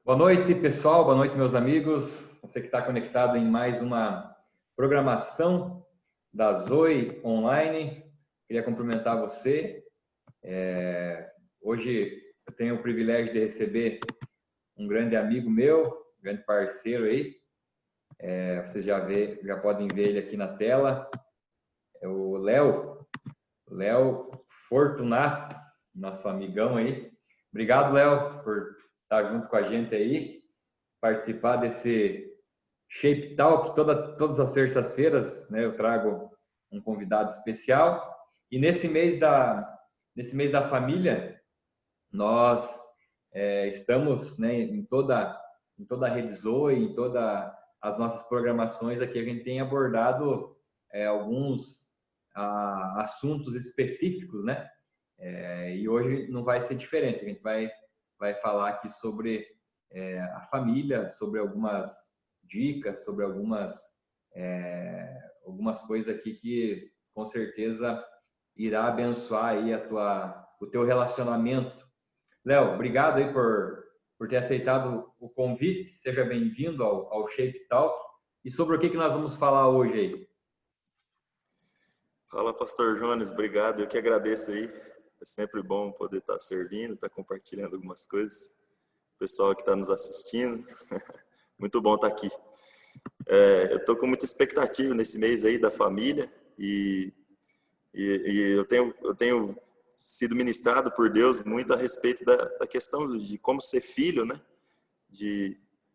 Boa noite, pessoal. Boa noite, meus amigos. Você que está conectado em mais uma programação da Zoe Online. Queria cumprimentar você. Hoje eu tenho o privilégio de receber um grande amigo meu, um grande parceiro aí. Vocês já podem ver ele aqui na tela. É o Léo Fortunato, nosso amigão aí. Obrigado, Léo, por estar junto com a gente aí, participar desse Shape Talk todas as terças-feiras, né? Eu trago um convidado especial e nesse mês da família nós estamos, né, em toda a Rede Zoe, em todas as nossas programações aqui a gente tem abordado alguns assuntos específicos, né? E hoje não vai ser diferente. A gente vai falar aqui sobre a família, sobre algumas dicas, sobre algumas coisas aqui que com certeza irá abençoar aí o teu relacionamento. Léo, obrigado aí por ter aceitado o convite. Seja bem-vindo ao Shape Talk. E sobre o que nós vamos falar hoje aí? Fala, Pastor Jones, obrigado. Eu que agradeço aí. É sempre bom poder estar servindo, estar compartilhando algumas coisas. O pessoal que está nos assistindo, muito bom estar aqui. Eu estou com muita expectativa nesse mês aí da família e eu tenho sido ministrado por Deus muito a respeito da questão de como ser filho, né?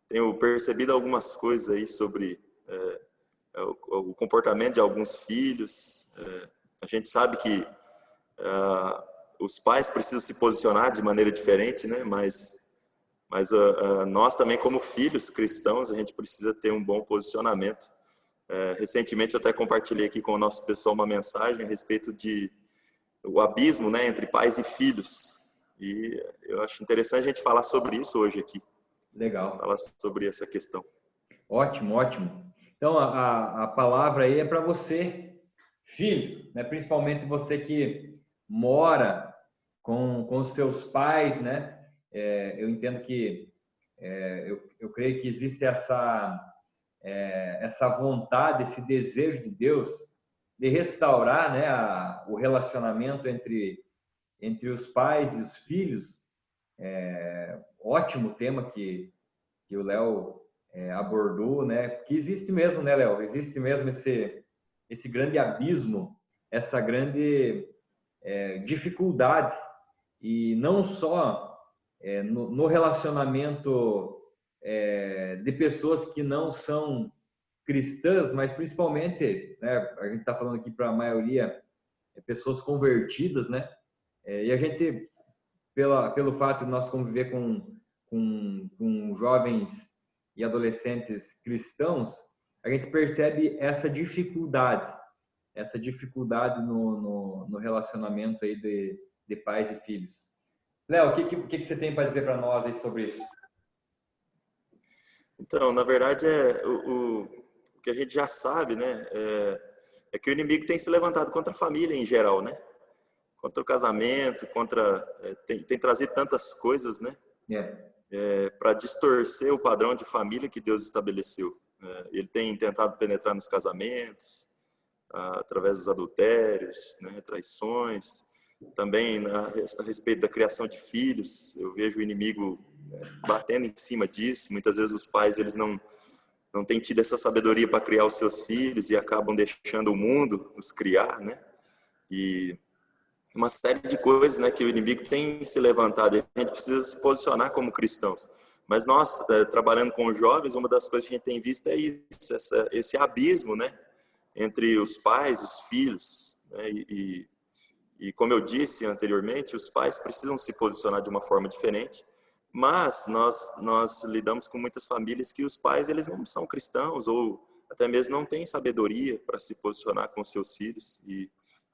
Tenho percebido algumas coisas aí sobre o comportamento de alguns filhos. A gente sabe que os pais precisam se posicionar de maneira diferente, né? Mas nós também, como filhos cristãos, a gente precisa ter um bom posicionamento. Recentemente eu até compartilhei aqui com o nosso pessoal uma mensagem a respeito o abismo, né, entre pais e filhos. E eu acho interessante a gente falar sobre isso hoje aqui. Legal. Falar sobre essa questão. Ótimo, ótimo. Então, a palavra aí é para você, filho, né? Principalmente você que mora com os seus pais, né? Eu entendo que, eu creio que existe essa vontade, esse desejo de Deus de restaurar, né, o relacionamento entre os pais e os filhos. Ótimo tema que o Léo abordou, né? Que existe mesmo, né, Léo? Existe mesmo esse grande abismo, essa grande dificuldade, e não só no relacionamento de pessoas que não são cristãs, mas principalmente, né, a gente está falando aqui para a maioria pessoas convertidas, né? E a gente, pelo fato de nós conviver com jovens e adolescentes cristãos, a gente percebe essa dificuldade no relacionamento aí de pais e filhos. Léo, o que você tem para dizer para nós aí sobre isso? Então, na verdade, o que a gente já sabe, né, é que o inimigo tem se levantado contra a família em geral, né? Contra o casamento, tem trazido tantas coisas, né? Para distorcer o padrão de família que Deus estabeleceu. Ele tem tentado penetrar nos casamentos, através dos adultérios, né, traições, também a respeito da criação de filhos. Eu vejo o inimigo batendo em cima disso. Muitas vezes os pais eles não têm tido essa sabedoria para criar os seus filhos e acabam deixando o mundo os criar, né? E uma série de coisas, né, que o inimigo tem se levantado. A gente precisa se posicionar como cristãos. Mas nós, trabalhando com os jovens, uma das coisas que a gente tem visto é isso, esse abismo, né, entre os pais e os filhos, né? E como eu disse anteriormente, os pais precisam se posicionar de uma forma diferente, mas nós lidamos com muitas famílias que os pais eles não são cristãos ou até mesmo não têm sabedoria para se posicionar com seus filhos. E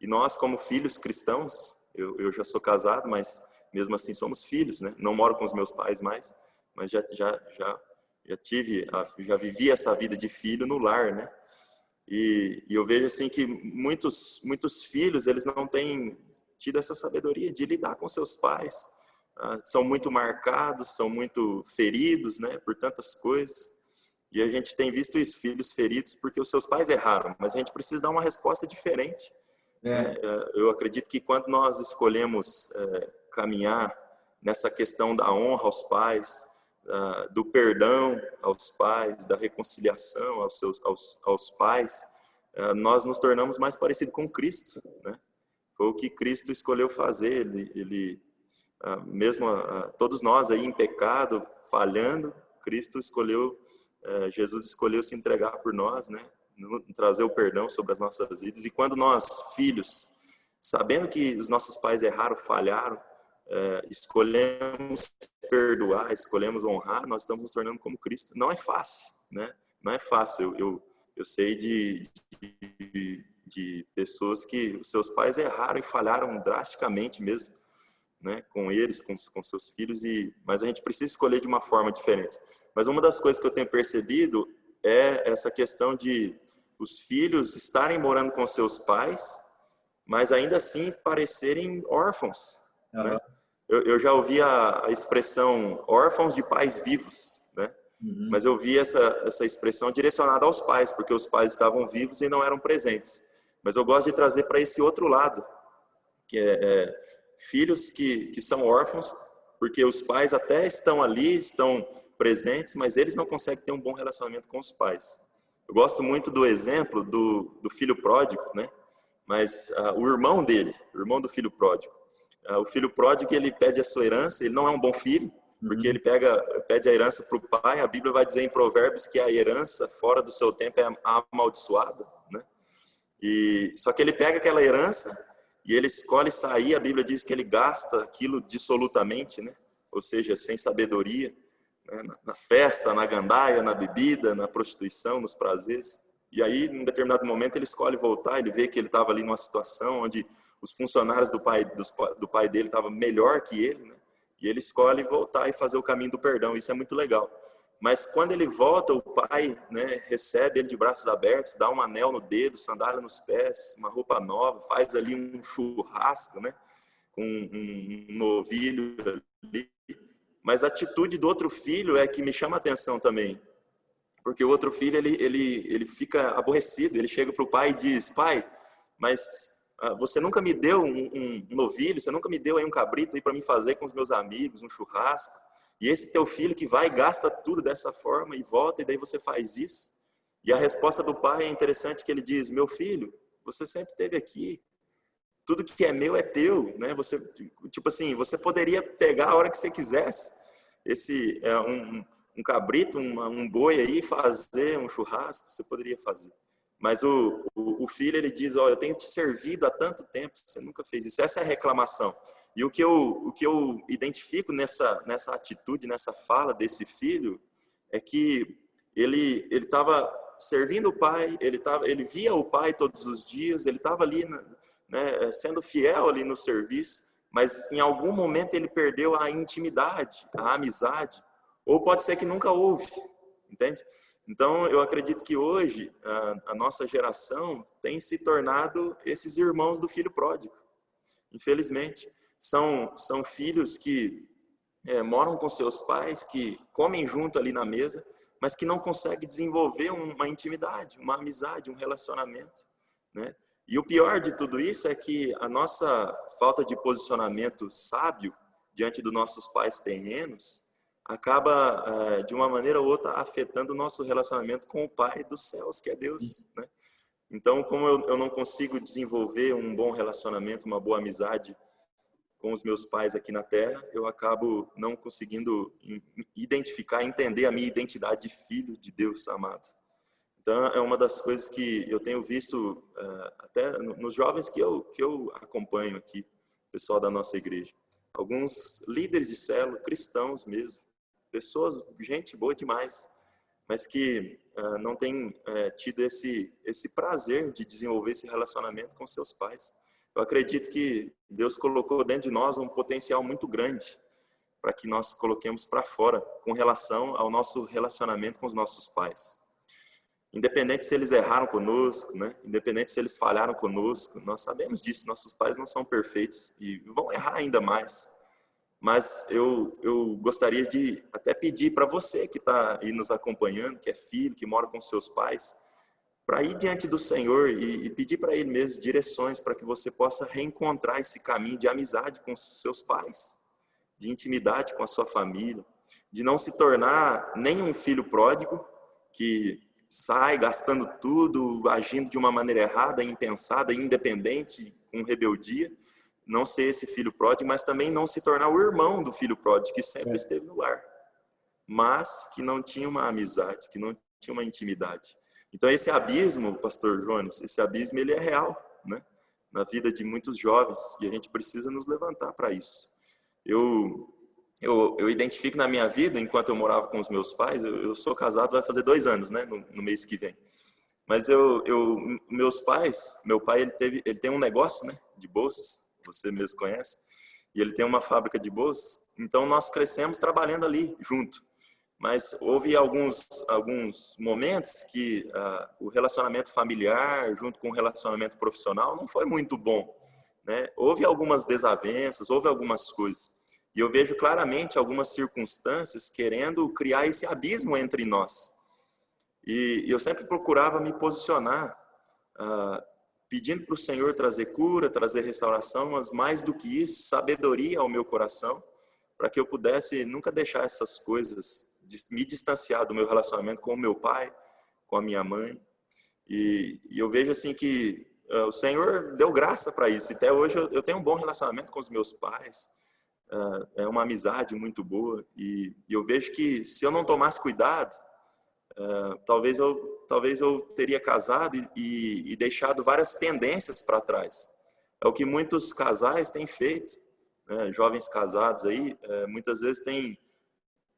nós, como filhos cristãos, eu já sou casado, mas mesmo assim somos filhos, né? Não moro com os meus pais mais, mas já vivi essa vida de filho no lar, né? E eu vejo assim que muitos filhos eles não têm tido essa sabedoria de lidar com seus pais, são muito marcados, são muito feridos, né, por tantas coisas. E a gente tem visto isso, filhos feridos porque os seus pais erraram, mas a gente precisa dar uma resposta diferente. Né? Eu acredito que quando nós escolhemos caminhar nessa questão da honra aos pais, do perdão aos pais, da reconciliação aos pais, nós nos tornamos mais parecidos com Cristo, né? Foi o que Cristo escolheu fazer. Ele mesmo todos nós aí em pecado, falhando, Cristo escolheu, Jesus escolheu se entregar por nós, né? Trazer o perdão sobre as nossas vidas. E quando nós, filhos, sabendo que os nossos pais erraram, falharam, escolhemos perdoar, escolhemos honrar, nós estamos nos tornando como Cristo. Não é fácil, né? Não é fácil. Eu sei de pessoas que os seus pais erraram e falharam drasticamente mesmo, né? Com eles, com seus filhos, mas a gente precisa escolher de uma forma diferente. Mas uma das coisas que eu tenho percebido é essa questão de os filhos estarem morando com seus pais, mas ainda assim parecerem órfãos, né? Eu já ouvi a expressão órfãos de pais vivos, né? Mas eu vi essa expressão direcionada aos pais, porque os pais estavam vivos e não eram presentes. Mas eu gosto de trazer para esse outro lado, que filhos que são órfãos, porque os pais até estão ali, estão presentes, mas eles não conseguem ter um bom relacionamento com os pais. Eu gosto muito do exemplo do filho pródigo, né? Mas o irmão dele, o irmão do filho pródigo, o filho pródigo, ele pede a sua herança, ele não é um bom filho, porque ele pede a herança para o pai. A Bíblia vai dizer em Provérbios que a herança fora do seu tempo é amaldiçoada, né? Só que ele pega aquela herança e ele escolhe sair. A Bíblia diz que ele gasta aquilo dissolutamente, né? Ou seja, sem sabedoria, né? Na festa, na gandaia, na bebida, na prostituição, nos prazeres. E aí, em determinado momento, ele escolhe voltar. Ele vê que ele estava ali numa situação onde os funcionários do pai dele estavam melhor que ele, né? E ele escolhe voltar e fazer o caminho do perdão. Isso é muito legal. Mas quando ele volta, o pai, né, recebe ele de braços abertos, dá um anel no dedo, sandália nos pés, uma roupa nova, faz ali um churrasco, né, com um novilho ali. Mas a atitude do outro filho é que me chama a atenção também. Porque o outro filho, ele fica aborrecido. Ele chega para o pai e diz: pai, mas você nunca me deu um novilho, você nunca me deu aí um cabrito aí para mim fazer com os meus amigos, um churrasco. E esse teu filho que vai e gasta tudo dessa forma e volta, e daí você faz isso. E a resposta do pai é interessante, que ele diz: meu filho, você sempre esteve aqui. Tudo que é meu é teu, né? Você, tipo assim, você poderia pegar a hora que você quisesse. Esse é um cabrito, um boi aí, fazer um churrasco, você poderia fazer. Mas o filho, ele diz: eu tenho te servido há tanto tempo, você nunca fez isso. Essa é a reclamação. E o que eu identifico nessa atitude, nessa fala desse filho, é que ele estava servindo o pai, ele via o pai todos os dias, ele estava ali, né, sendo fiel ali no serviço, mas em algum momento ele perdeu a intimidade, a amizade, ou pode ser que nunca houve, entende? Então, eu acredito que hoje a nossa geração tem se tornado esses irmãos do filho pródigo, infelizmente. São filhos que moram com seus pais, que comem junto ali na mesa, mas que não conseguem desenvolver uma intimidade, uma amizade, um relacionamento, né? E o pior de tudo isso é que a nossa falta de posicionamento sábio diante dos nossos pais terrenos acaba, de uma maneira ou outra, afetando o nosso relacionamento com o Pai dos céus, que é Deus, né? Então, como eu não consigo desenvolver um bom relacionamento, uma boa amizade com os meus pais aqui na Terra, eu acabo não conseguindo identificar, entender a minha identidade de filho de Deus amado. Então, é uma das coisas que eu tenho visto até nos jovens que eu acompanho aqui, pessoal da nossa igreja. Alguns líderes de célula, cristãos mesmo, pessoas, gente boa demais, mas que não têm tido esse prazer de desenvolver esse relacionamento com seus pais. Eu acredito que Deus colocou dentro de nós um potencial muito grande para que nós coloquemos para fora com relação ao nosso relacionamento com os nossos pais. Independente se eles erraram conosco, né? Independente se eles falharam conosco, nós sabemos disso, nossos pais não são perfeitos e vão errar ainda mais. Mas eu gostaria de até pedir para você que está aí nos acompanhando, que é filho, que mora com seus pais, para ir diante do Senhor e pedir para Ele mesmo direções para que você possa reencontrar esse caminho de amizade com os seus pais, de intimidade com a sua família, de não se tornar nem um filho pródigo que sai gastando tudo, agindo de uma maneira errada, impensada, independente, com rebeldia, não ser esse filho pródigo, mas também não se tornar o irmão do filho pródigo que sempre esteve no lar, mas que não tinha uma amizade, que não tinha uma intimidade. Então esse abismo, pastor Jones, esse abismo ele é real, né? Na vida de muitos jovens, e a gente precisa nos levantar para isso. Eu identifico na minha vida, enquanto eu morava com os meus pais, eu sou casado, vai fazer 2 anos, né, no mês que vem. Mas meus pais, meu pai ele tem um negócio, né, de bolsas, você mesmo conhece, e ele tem uma fábrica de bolsas. Então nós crescemos trabalhando ali junto. Mas houve alguns momentos que o relacionamento familiar, junto com o relacionamento profissional, não foi muito bom, né? Houve algumas desavenças, houve algumas coisas. E eu vejo claramente algumas circunstâncias querendo criar esse abismo entre nós. E eu sempre procurava me posicionar, pedindo para o Senhor trazer cura, trazer restauração, mas mais do que isso, sabedoria ao meu coração, para que eu pudesse nunca deixar essas coisas, me distanciar do meu relacionamento com o meu pai, com a minha mãe. E eu vejo assim que o Senhor deu graça para isso. Até hoje eu tenho um bom relacionamento com os meus pais, é uma amizade muito boa. E eu vejo que se eu não tomasse cuidado, talvez eu teria casado e deixado várias pendências para trás. É o que muitos casais têm feito, né? Jovens casados aí, muitas vezes têm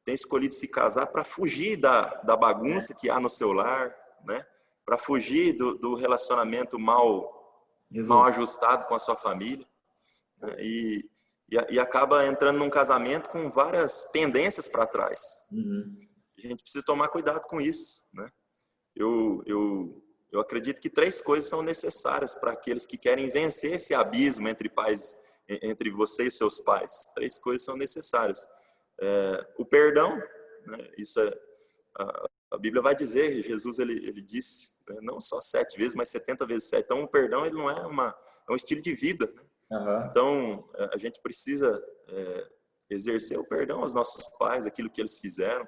escolhido se casar para fugir da bagunça que há no seu lar, né? Para fugir do relacionamento mal ajustado com a sua família, né? E acaba entrando num casamento com várias pendências para trás. Uhum. A gente precisa tomar cuidado com isso, né? Eu acredito que 3 coisas são necessárias para aqueles que querem vencer esse abismo entre você e seus pais. 3 coisas são necessárias. O perdão, né? Isso a Bíblia vai dizer, Jesus ele disse, né? Não só 7 vezes, mas 70 vezes 7. Então o perdão ele não é é um estilo de vida, né? Uhum. Então a gente precisa exercer o perdão aos nossos pais, aquilo que eles fizeram.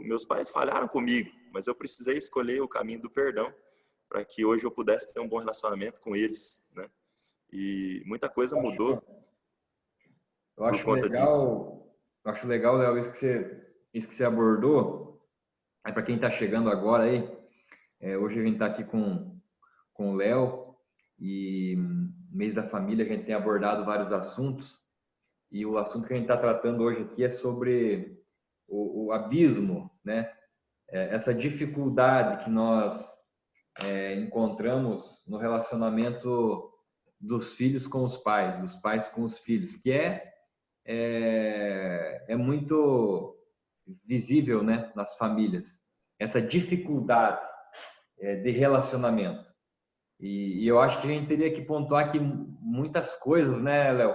Meus pais falharam comigo, mas eu precisei escolher o caminho do perdão para que hoje eu pudesse ter um bom relacionamento com eles, né? E muita coisa mudou por conta disso. Eu acho legal, Léo, isso que você abordou. Para quem está chegando agora aí, hoje a gente está aqui com o Léo e no mês da família a gente tem abordado vários assuntos e o assunto que a gente está tratando hoje aqui é sobre o abismo, né? Essa dificuldade que nós encontramos no relacionamento dos filhos com os pais, dos pais com os filhos, que é muito visível, né, nas famílias, essa dificuldade de relacionamento. E eu acho que a gente teria que pontuar aqui muitas coisas, né, Léo?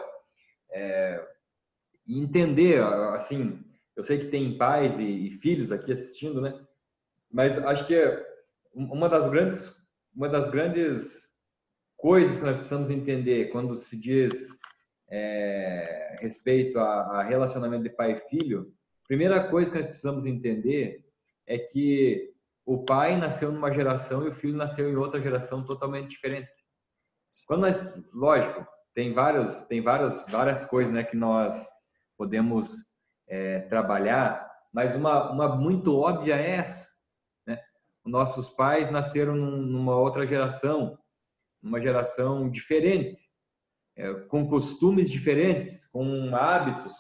E entender, assim, eu sei que tem pais e filhos aqui assistindo, né? Mas acho que uma das grandes coisas que nós precisamos entender quando se diz respeito a relacionamento de pai e filho, a primeira coisa que nós precisamos entender é que o pai nasceu numa geração e o filho nasceu em outra geração totalmente diferente. Lógico, tem várias coisas, né, que nós podemos trabalhar, mas uma muito óbvia é essa, né? Os nossos pais nasceram numa outra geração, uma geração diferente, com costumes diferentes, com hábitos,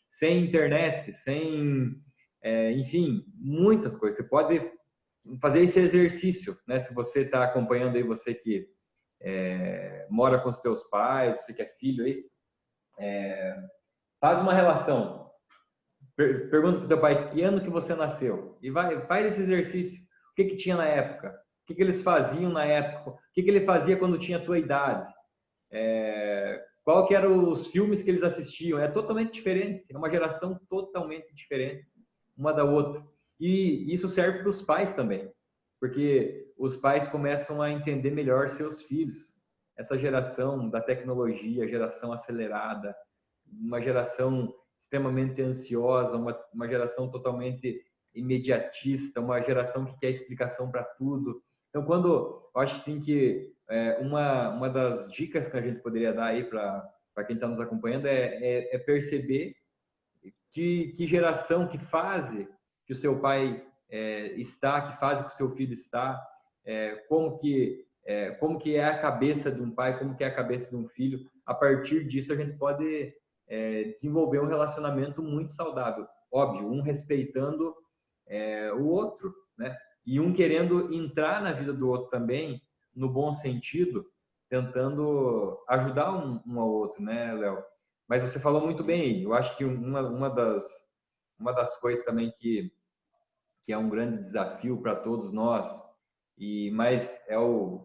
sem internet, enfim, muitas coisas. Você pode fazer esse exercício, né? Se você está acompanhando aí, você que mora com os teus pais, você que é filho aí, faz uma relação. Pergunta para o teu pai que ano que você nasceu e faz esse exercício. O que tinha na época? O que eles faziam na época? O que ele fazia quando tinha a tua idade? qual que eram os filmes que eles assistiam. É totalmente diferente, é uma geração totalmente diferente uma da outra. E isso serve para os pais também, porque os pais começam a entender melhor seus filhos. Essa geração da tecnologia, geração acelerada, uma geração extremamente ansiosa, uma geração totalmente imediatista, uma geração que quer explicação para tudo. Então, quando eu acho assim que uma das dicas que a gente poderia dar aí para quem está nos acompanhando é perceber que geração, que fase que o seu pai está, que fase que o seu filho está, como que é a cabeça de um pai, como que é a cabeça de um filho. A partir disso, a gente pode desenvolver um relacionamento muito saudável. Óbvio, um respeitando o outro, né? E um querendo entrar na vida do outro também, no bom sentido, tentando ajudar um ao outro, né, Léo? Mas você falou muito bem. Eu acho que uma das coisas também que é um grande desafio para todos nós, mas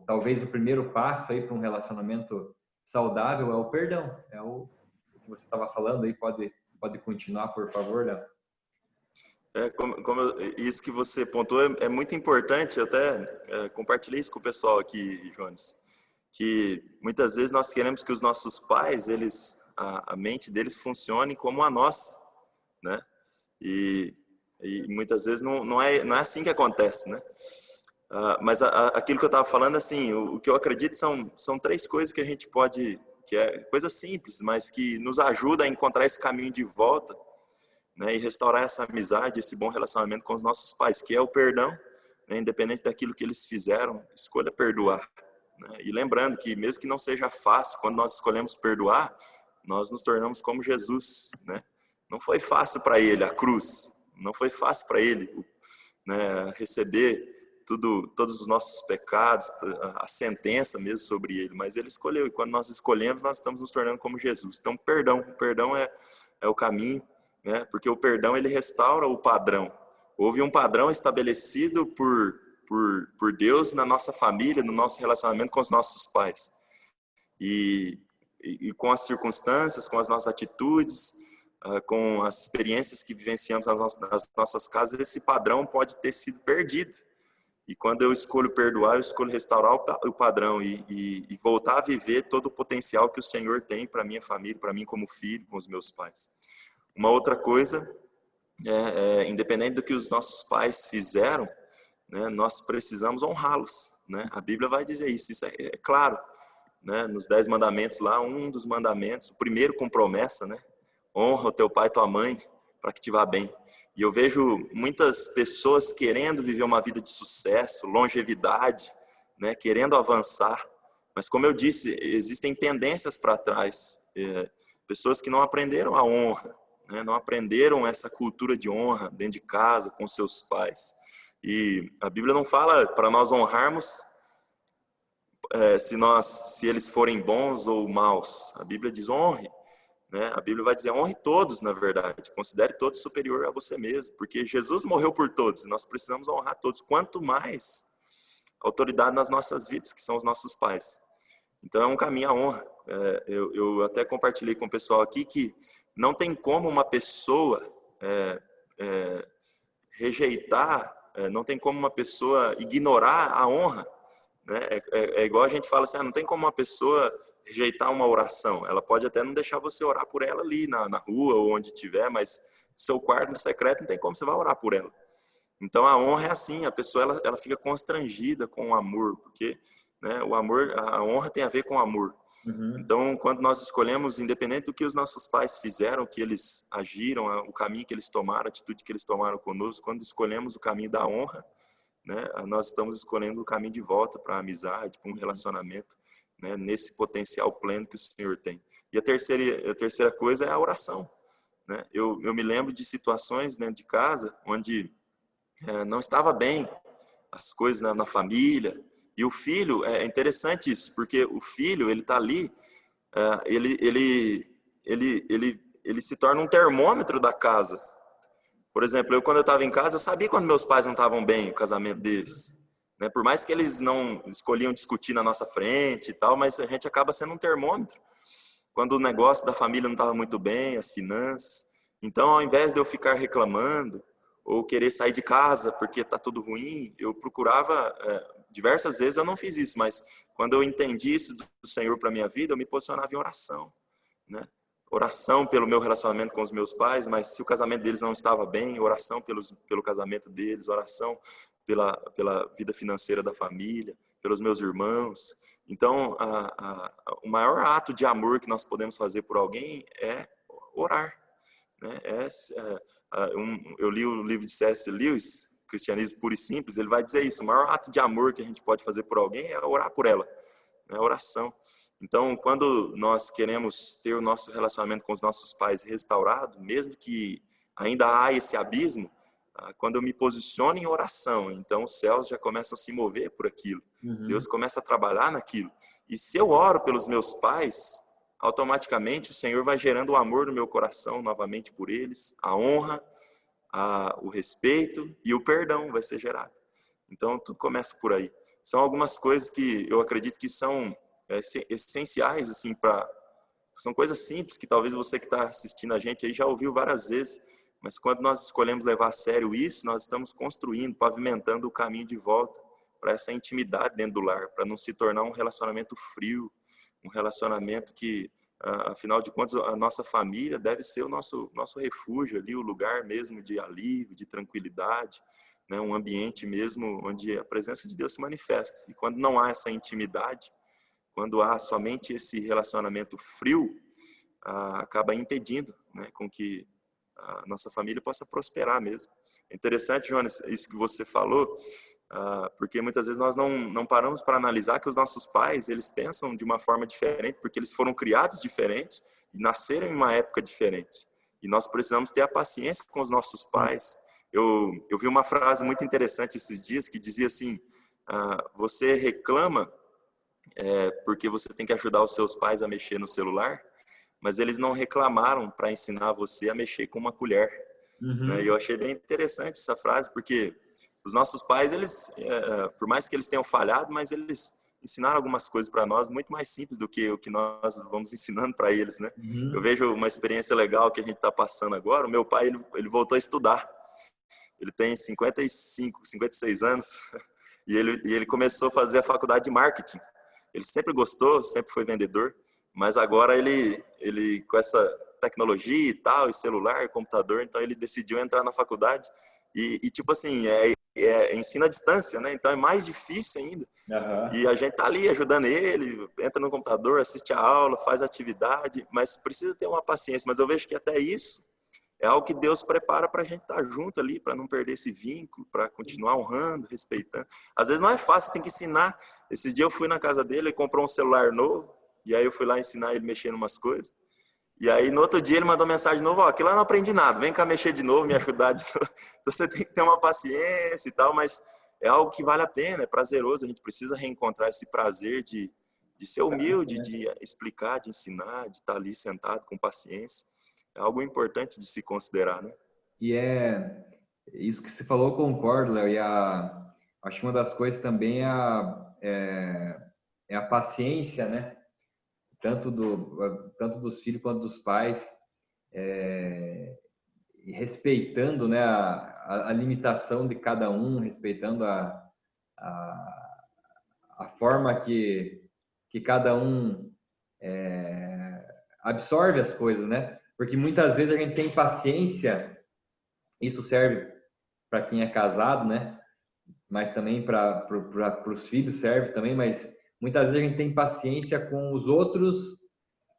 talvez o primeiro passo aí para um relacionamento saudável é o perdão. É o que você estava falando aí. Pode continuar, por favor, Léo? Isso que você pontuou é muito importante. Eu até compartilhei isso com o pessoal aqui, Jones, que muitas vezes nós queremos que os nossos pais, a mente deles funcione como a nossa, né? E muitas vezes não é assim que acontece, né? Mas aquilo que eu estava falando, assim, o que eu acredito são três coisas que a gente pode, que é coisa simples, mas que nos ajuda a encontrar esse caminho de volta, né? E restaurar essa amizade, esse bom relacionamento com os nossos pais, que é o perdão, né? Independente daquilo que eles fizeram, escolha perdoar, né? E lembrando que mesmo que não seja fácil, quando nós escolhemos perdoar, nós nos tornamos como Jesus, né? Não foi fácil para ele a cruz, não foi fácil para ele, né, receber todos os nossos pecados, a sentença mesmo sobre ele, mas ele escolheu, e quando nós escolhemos, nós estamos nos tornando como Jesus. Então, o perdão é o caminho, né? Porque o perdão, ele restaura o padrão. Houve um padrão estabelecido por Deus na nossa família, no nosso relacionamento com os nossos pais. E com as circunstâncias, com as nossas atitudes, com as experiências que vivenciamos nas nossas casas, esse padrão pode ter sido perdido. E quando eu escolho perdoar, eu escolho restaurar o padrão e voltar a viver todo o potencial que o Senhor tem para minha família, para mim como filho, com os meus pais. Uma outra coisa, independente do que os nossos pais fizeram, né, nós precisamos honrá-los, né? A Bíblia vai dizer isso é claro, né? Nos 10 mandamentos lá, um dos mandamentos, o primeiro com promessa, né? Honra o teu pai e tua mãe para que te vá bem. E eu vejo muitas pessoas querendo viver uma vida de sucesso, longevidade, né? Querendo avançar, mas como eu disse, existem pendências para trás, pessoas que não aprenderam a honra, né? Não aprenderam essa cultura de honra dentro de casa, com seus pais. E a Bíblia não fala para nós honrarmos se eles forem bons ou maus. A Bíblia diz honre, né? A Bíblia vai dizer honre todos, na verdade. Considere todos superior a você mesmo, porque Jesus morreu por todos e nós precisamos honrar todos. Quanto mais autoridade nas nossas vidas, que são os nossos pais. Então é um caminho à honra. Eu até compartilhei com o pessoal aqui que não tem como uma pessoa rejeitar, não tem como uma pessoa ignorar a honra, né? É igual a gente fala assim, não tem como uma pessoa rejeitar uma oração. Ela pode até não deixar você orar por ela ali na rua ou onde tiver, mas seu quarto secreto não tem como você vai orar por ela. Então a honra é assim, a pessoa ela fica constrangida com o amor, porque, né, o amor, a honra tem a ver com o amor. Uhum. Então, quando nós escolhemos, independente do que os nossos pais fizeram, que eles agiram, o caminho que eles tomaram, a atitude que eles tomaram conosco, quando escolhemos o caminho da honra, né, nós estamos escolhendo o caminho de volta para a amizade, para um relacionamento, né, nesse potencial pleno que o Senhor tem. E a terceira coisa é a oração, né? Eu me lembro de situações dentro de casa onde não estava bem as coisas na família, e o filho, é interessante isso, porque o filho, ele está ali, ele se torna um termômetro da casa. Por exemplo, quando eu estava em casa, eu sabia quando meus pais não estavam bem, o casamento deles, né? Por mais que eles não escolhiam discutir na nossa frente e tal, mas a gente acaba sendo um termômetro. quando o negócio da família não estava muito bem, as finanças. Então, ao invés de eu ficar reclamando ou querer sair de casa porque está tudo ruim, eu procurava, diversas vezes eu não fiz isso, mas quando eu entendi isso do Senhor para minha vida, eu me posicionava em oração, né? Oração pelo meu relacionamento com os meus pais, mas se o casamento deles não estava bem, oração pelo casamento deles, oração pela vida financeira da família, pelos meus irmãos. Então, o maior ato de amor que nós podemos fazer por alguém é orar, né? Eu li o livro de C.S. Lewis, Cristianismo Puro e Simples, ele vai dizer isso: o maior ato de amor que a gente pode fazer por alguém é orar por ela, né? Oração. Então, quando nós queremos ter o nosso relacionamento com os nossos pais restaurado, mesmo que ainda há esse abismo, quando eu me posiciono em oração, então os céus já começam a se mover por aquilo. Deus começa a trabalhar naquilo. E se eu oro pelos meus pais, automaticamente o Senhor vai gerando o amor no meu coração novamente por eles, a honra, o respeito e o perdão vai ser gerado. Então, tudo começa por aí. São algumas coisas que eu acredito que são essenciais, assim, são coisas simples que talvez você que está assistindo a gente aí já ouviu várias vezes, mas quando nós escolhemos levar a sério isso, nós estamos construindo, pavimentando o caminho de volta para essa intimidade dentro do lar, para não se tornar um relacionamento frio, um relacionamento que, afinal de contas, a nossa família deve ser o nosso refúgio ali, o lugar mesmo de alívio, de tranquilidade, né? Um ambiente mesmo onde a presença de Deus se manifesta. E quando não há essa intimidade, quando há somente esse relacionamento frio, acaba impedindo, né, com que a nossa família possa prosperar mesmo. É interessante, Jonas, isso que você falou, porque muitas vezes nós não paramos para analisar que os nossos pais, eles pensam de uma forma diferente, porque eles foram criados diferentes e nasceram em uma época diferente. E nós precisamos ter a paciência com os nossos pais. Eu vi uma frase muito interessante esses dias que dizia assim: você reclama porque você tem que ajudar os seus pais a mexer no celular, mas eles não reclamaram para ensinar você a mexer com uma colher. Né? E eu achei bem interessante essa frase, porque os nossos pais, eles, por mais que eles tenham falhado, mas eles ensinaram algumas coisas para nós muito mais simples do que o que nós vamos ensinando para eles, né? Eu vejo uma experiência legal que a gente está passando agora. O meu pai, ele voltou a estudar. Ele tem 55, 56 anos e ele começou a fazer a faculdade de marketing. Ele sempre gostou, sempre foi vendedor, mas agora ele com essa tecnologia e tal, e celular, computador, então ele decidiu entrar na faculdade e tipo assim, ensino à distância, né? Então é mais difícil ainda. E a gente tá ali ajudando ele, entra no computador, assiste a aula, faz atividade, mas precisa ter uma paciência. Mas eu vejo que até isso é algo que Deus prepara para a gente estar junto ali, para não perder esse vínculo, para continuar honrando, respeitando. Às vezes não é fácil, tem que ensinar. Esses dias eu fui na casa dele, ele comprou um celular novo, e aí eu fui lá ensinar ele a mexer em umas coisas. E aí no outro dia ele mandou mensagem de novo: aquilo lá eu não aprendi nada, vem cá mexer de novo, me ajudar de novo. Então você tem que ter uma paciência e tal, mas é algo que vale a pena, é prazeroso. A gente precisa reencontrar esse prazer de ser humilde, de explicar, de ensinar, de estar ali sentado com paciência. É algo importante de se considerar, né? E isso que você falou, eu concordo, Léo. E acho que uma das coisas também é a paciência, né? Tanto dos filhos quanto dos pais, respeitando, né, a limitação de cada um, respeitando a forma que cada um absorve as coisas, né? Porque muitas vezes a gente tem paciência, isso serve para quem é casado, né? Mas também para os filhos serve também, mas muitas vezes a gente tem paciência com os outros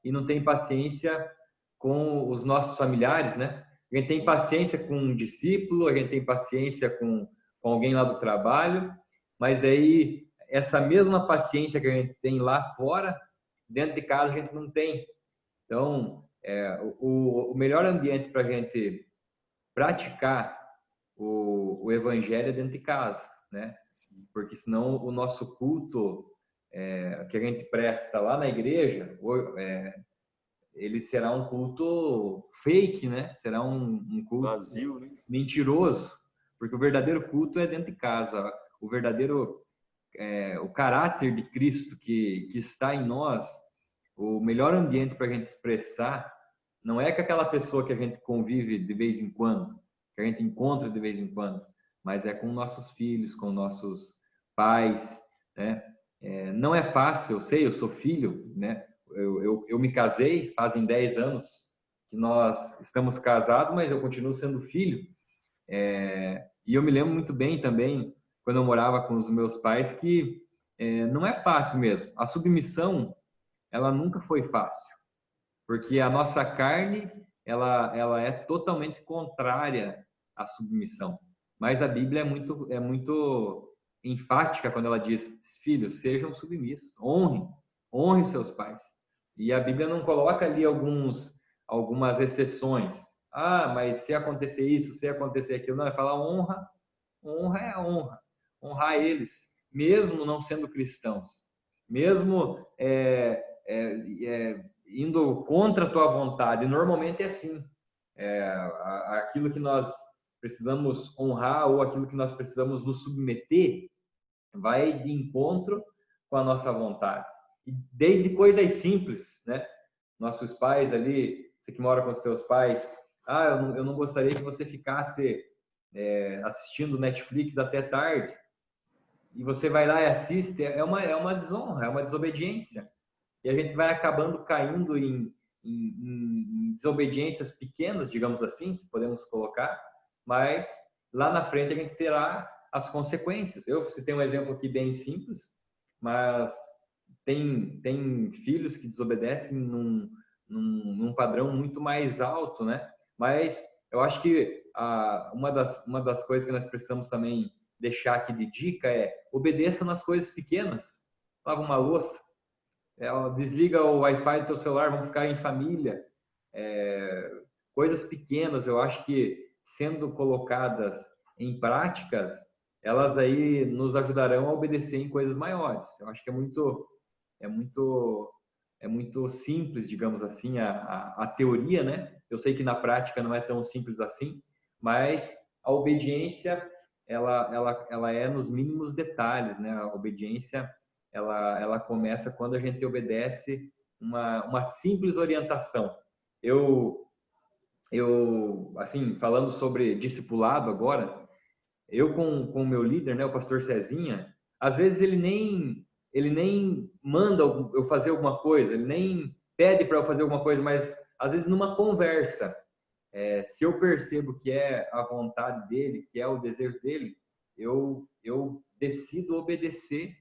e não tem paciência com os nossos familiares, né? A gente tem paciência com um discípulo, a gente tem paciência com alguém lá do trabalho, mas daí essa mesma paciência que a gente tem lá fora, dentro de casa a gente não tem. Então, o melhor ambiente para a gente praticar o evangelho é dentro de casa, né? Porque senão o nosso culto que a gente presta lá na igreja, ele será um culto fake, né? Será um culto vazio, né? Mentiroso, porque o verdadeiro culto é dentro de casa. O verdadeiro, o caráter de Cristo que está em nós, o melhor ambiente para a gente expressar não é com aquela pessoa que a gente convive de vez em quando, que a gente encontra de vez em quando, mas é com nossos filhos, com nossos pais, né? Não é fácil, eu sei, eu sou filho, né? Eu me casei, fazem 10 anos que nós estamos casados, mas eu continuo sendo filho. E eu me lembro muito bem também, quando eu morava com os meus pais, que não é fácil mesmo. A submissão, ela nunca foi fácil, porque a nossa carne, ela é totalmente contrária à submissão. Mas a Bíblia é muito enfática quando ela diz: filhos, sejam submissos, honrem seus pais. E a Bíblia não coloca ali algumas exceções. Ah, mas se acontecer isso, se acontecer aquilo, não, é falar honra é honra, honrar eles, mesmo não sendo cristãos, mesmo indo contra a tua vontade. Normalmente é assim, aquilo que nós precisamos honrar ou aquilo que nós precisamos nos submeter vai de encontro com a nossa vontade. E desde coisas simples, né? Nossos pais ali, você que mora com os teus pais, eu não gostaria que você ficasse assistindo Netflix até tarde, e você vai lá e assiste, é uma desonra, é uma desobediência. E a gente vai acabando caindo em desobediências pequenas, digamos assim, se podemos colocar, mas lá na frente a gente terá as consequências. Eu citei um exemplo aqui bem simples, mas tem filhos que desobedecem num padrão muito mais alto, né? Mas eu acho que uma das coisas que nós precisamos também deixar aqui de dica é: obedeça nas coisas pequenas. Lava uma louça, desliga o Wi-Fi do teu celular, vamos ficar em família. Coisas pequenas, eu acho que sendo colocadas em práticas, elas aí nos ajudarão a obedecer em coisas maiores. Eu acho que é muito simples, digamos assim, a teoria, né? Eu sei que na prática não é tão simples assim, mas a obediência, ela é nos mínimos detalhes, né? A obediência, ela começa quando a gente obedece uma simples orientação. Assim, falando sobre discipulado agora, eu com o meu líder, né, o pastor Cezinha, às vezes ele nem manda eu fazer alguma coisa, ele nem pede para eu fazer alguma coisa, mas às vezes numa conversa, se eu percebo que é a vontade dele, que é o desejo dele, eu decido obedecer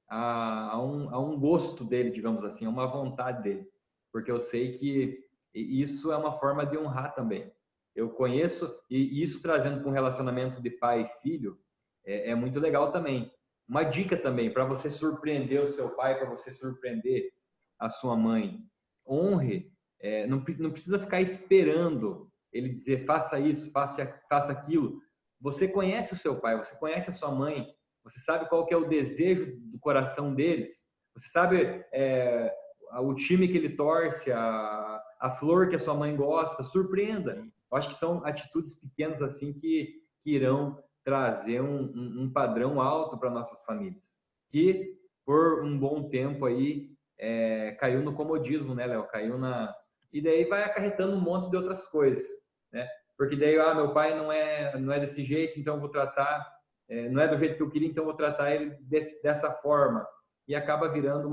a um gosto dele, digamos assim, a uma vontade dele, porque eu sei que isso é uma forma de honrar também. Eu conheço, e isso trazendo para um relacionamento de pai e filho, é muito legal também. Uma dica também, para você surpreender o seu pai, para você surpreender a sua mãe, honre, não precisa ficar esperando ele dizer faça isso, faça aquilo. Você conhece o seu pai, você conhece a sua mãe, você sabe qual que é o desejo do coração deles, você sabe o time que ele torce, a flor que a sua mãe gosta, surpreenda. Eu acho que são atitudes pequenas assim que irão trazer um padrão alto para nossas famílias, que por um bom tempo aí caiu no comodismo, né, Léo? E daí vai acarretando um monte de outras coisas, né? Porque daí, meu pai não é desse jeito, então eu vou tratar, não é do jeito que eu queria, então eu vou tratar ele dessa forma. E acaba virando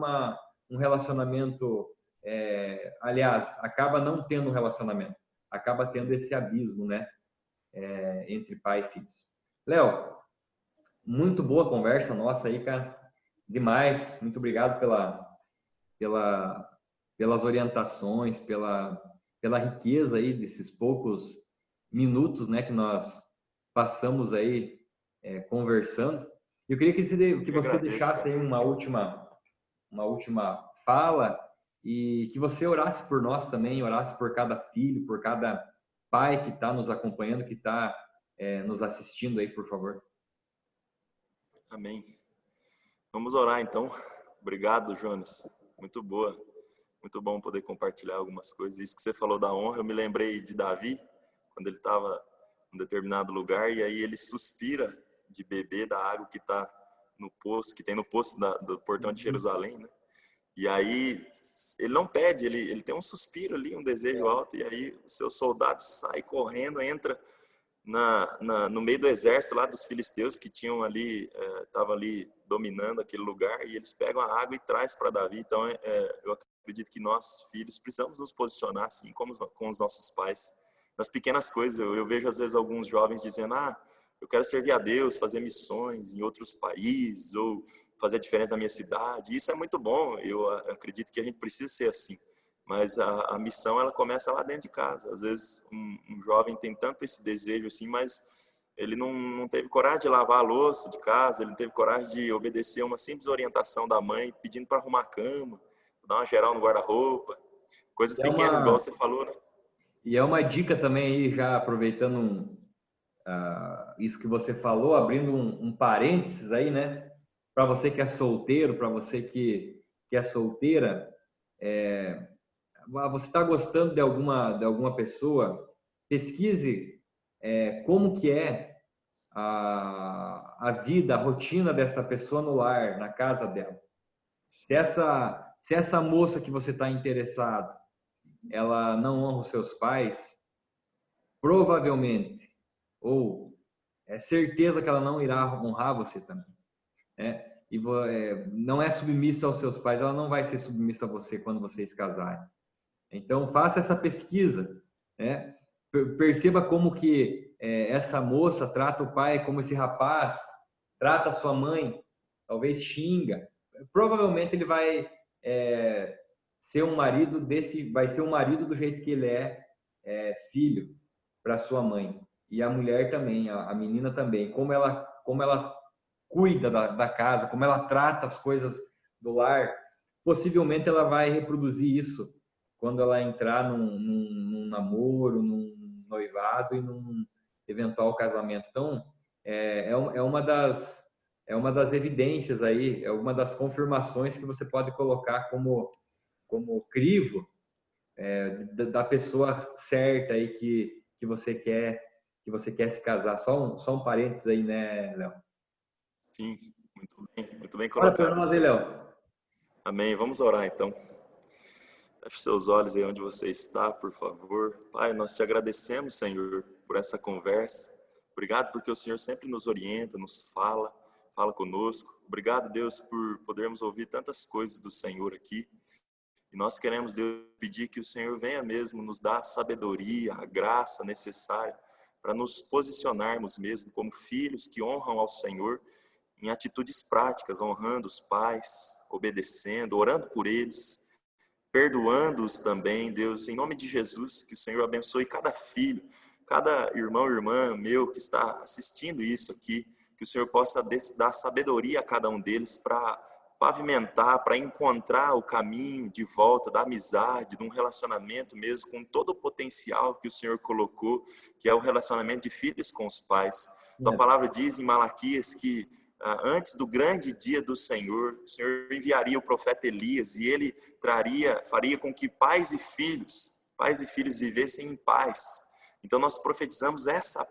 um relacionamento, aliás, acaba não tendo um relacionamento, acaba tendo esse abismo, né, entre pai e filhos. Léo, muito boa conversa nossa aí, cara, demais, muito obrigado pelas orientações, pela riqueza aí desses poucos minutos, né, que nós passamos aí conversando. Eu queria que você deixasse aí uma última fala e que você orasse por nós também, orasse por cada filho, por cada pai que está nos acompanhando, que está nos assistindo aí, por favor. Amém. Vamos orar então. Obrigado, Jonas. Muito boa. Muito bom poder compartilhar algumas coisas. Isso que você falou da honra, eu me lembrei de Davi, quando ele estava em um determinado lugar, e aí ele suspira de beber da água que está no poço, que tem no poço do portão de Jerusalém, né? E aí ele não pede, ele tem um suspiro ali, um desejo alto, e aí o seu soldado sai correndo, entra no meio do exército lá dos filisteus que tinham ali, estavam ali dominando aquele lugar, e eles pegam a água e traz para Davi. Então eu acredito que nós, filhos, precisamos nos posicionar assim como com os nossos pais, nas pequenas coisas. Eu vejo às vezes alguns jovens dizendo, eu quero servir a Deus, fazer missões em outros países, ou fazer a diferença na minha cidade. Isso é muito bom, eu acredito que a gente precisa ser assim. Mas a missão, ela começa lá dentro de casa. Às vezes um jovem tem tanto esse desejo assim, mas ele não teve coragem de lavar a louça de casa, ele não teve coragem de obedecer uma simples orientação da mãe pedindo para arrumar a cama, dar uma geral no guarda-roupa, coisas pequenas, igual você falou, né? E é uma dica também aí, já aproveitando isso que você falou, abrindo um parênteses aí, né? Para você que é solteiro, para você que é solteira, você está gostando de alguma pessoa, pesquise como que é a vida, a rotina dessa pessoa no lar, na casa dela. Se essa moça que você está interessado, ela não honra os seus pais, provavelmente, ou é certeza que ela não irá honrar você também, né? E não é submissa aos seus pais, ela não vai ser submissa a você quando vocês casarem. Então, faça essa pesquisa, né? Perceba como que essa moça trata o pai, como esse rapaz trata a sua mãe, talvez xinga. Provavelmente ele vai ser um marido vai ser um marido do jeito que ele filho para sua mãe. E a mulher também, a menina também, como ela cuida da casa, como ela trata as coisas do lar, possivelmente ela vai reproduzir isso quando ela entrar num namoro, num noivado e num eventual casamento. Então, é uma das evidências aí, é uma das confirmações que você pode colocar como crivo da pessoa certa aí que você quer se casar. Só um parênteses aí, né, Léo? Sim, muito bem Ora por colocado nós isso aí, aí. Léo. Amém. Vamos orar então. Feche seus olhos aí onde você está, por favor. Pai, nós te agradecemos, Senhor, por essa conversa. Obrigado porque o Senhor sempre nos orienta, nos fala conosco. Obrigado, Deus, por podermos ouvir tantas coisas do Senhor aqui. E nós queremos, Deus, pedir que o Senhor venha mesmo nos dar a sabedoria, a graça necessária para nos posicionarmos mesmo como filhos que honram ao Senhor em atitudes práticas, honrando os pais, obedecendo, orando por eles, perdoando-os também, Deus, em nome de Jesus, que o Senhor abençoe cada filho, cada irmão e irmã meu que está assistindo isso aqui, que o Senhor possa dar sabedoria a cada um deles para pavimentar, para encontrar o caminho de volta da amizade, de um relacionamento mesmo com todo o potencial que o Senhor colocou, que é o relacionamento de filhos com os pais. Tua palavra diz em Malaquias que antes do grande dia do Senhor, o Senhor enviaria o profeta Elias e ele faria com que pais e filhos vivessem em paz. Então nós profetizamos essa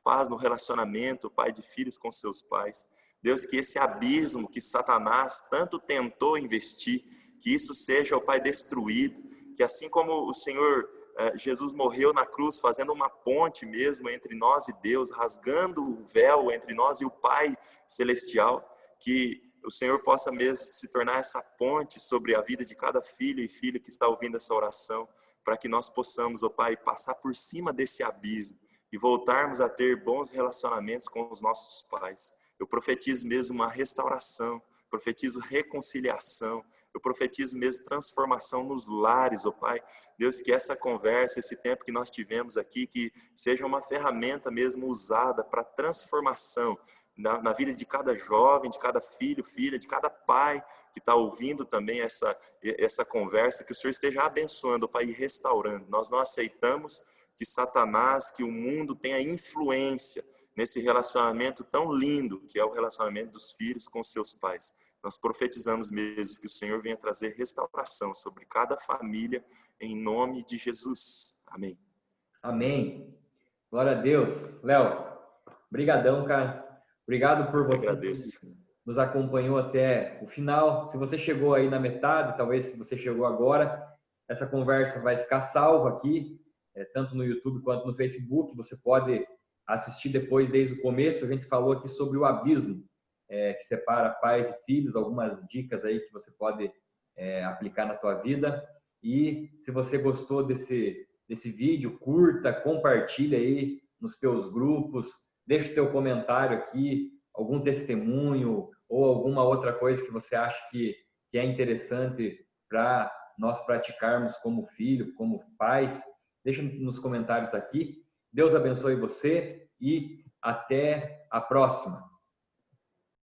paz no relacionamento, pai de filhos com seus pais. Deus, que esse abismo que Satanás tanto tentou investir, que isso seja, ó Pai, destruído, que assim como o Senhor Jesus morreu na cruz, fazendo uma ponte mesmo entre nós e Deus, rasgando o véu entre nós e o Pai Celestial, que o Senhor possa mesmo se tornar essa ponte sobre a vida de cada filho e filha que está ouvindo essa oração, para que nós possamos, ó Pai, passar por cima desse abismo e voltarmos a ter bons relacionamentos com os nossos pais. Eu profetizo mesmo uma restauração, profetizo reconciliação, eu profetizo mesmo transformação nos lares, ó Pai. Deus, que essa conversa, esse tempo que nós tivemos aqui, que seja uma ferramenta mesmo usada para transformação na vida de cada jovem, de cada filho, filha, de cada pai que está ouvindo também essa conversa, que o Senhor esteja abençoando, ó Pai, e restaurando. Nós não aceitamos que Satanás, que o mundo tenha influência nesse relacionamento tão lindo, que é o relacionamento dos filhos com seus pais. Nós profetizamos mesmo que o Senhor venha trazer restauração sobre cada família, em nome de Jesus. Amém. Amém. Glória a Deus. Léo, brigadão, cara. Obrigado por Eu você agradeço. nos acompanhou até o final. Se você chegou aí na metade, talvez se você chegou agora, essa conversa vai ficar salva aqui, tanto no YouTube quanto no Facebook. Você pode assistir depois, desde o começo. A gente falou aqui sobre o abismo que separa pais e filhos, algumas dicas aí que você pode aplicar na tua vida. E se você gostou desse vídeo, curta, compartilha aí nos teus grupos, deixa o teu comentário aqui, algum testemunho ou alguma outra coisa que você acha que é interessante para nós praticarmos como filho, como pais. Deixa nos comentários aqui. Deus abençoe você e até a próxima.